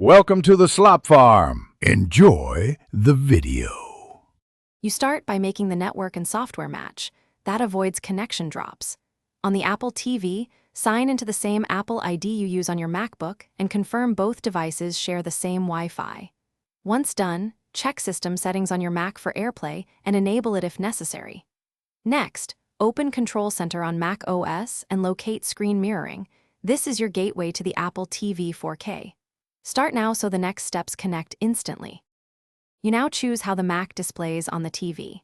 Welcome to the Slop Farm. Enjoy the video. You start by making the network and software match. That avoids connection drops. On the Apple TV, sign into the same Apple ID you use on your Macbook and confirm both devices share the same Wi-Fi. Once done, check system settings on your Mac for AirPlay and enable it if necessary. Next, open Control Center on Mac OS and locate screen mirroring. This is your gateway to the Apple TV 4K. Start now so the next steps connect instantly. You now choose how the Mac displays on the TV.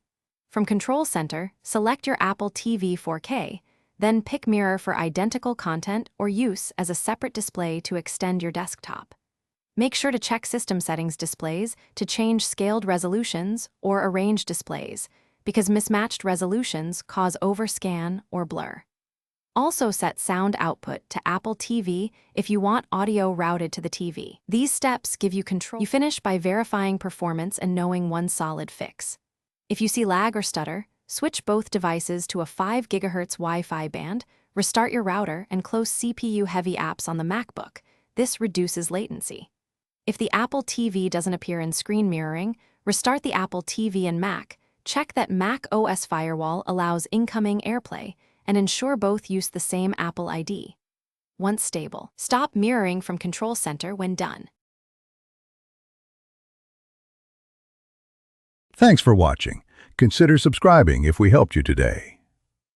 From Control Center, select your Apple TV 4K, then pick Mirror for identical content or use as a separate display to extend your desktop. Make sure to check System Settings displays to change scaled resolutions or arrange displays, because mismatched resolutions cause overscan or blur. Also set sound output to Apple TV if you want audio routed to the TV. These steps give you control. You finish by verifying performance and knowing one solid fix. If you see lag or stutter, switch both devices to a 5 GHz Wi-Fi band, restart your router, and close CPU-heavy apps on the MacBook. This reduces latency. If the Apple TV doesn't appear in screen mirroring, restart the Apple TV and Mac, check that Mac OS Firewall allows incoming AirPlay, and ensure both use the same Apple ID. Once stable, stop mirroring from Control Center when done. Thanks for watching. Consider subscribing if we helped you today.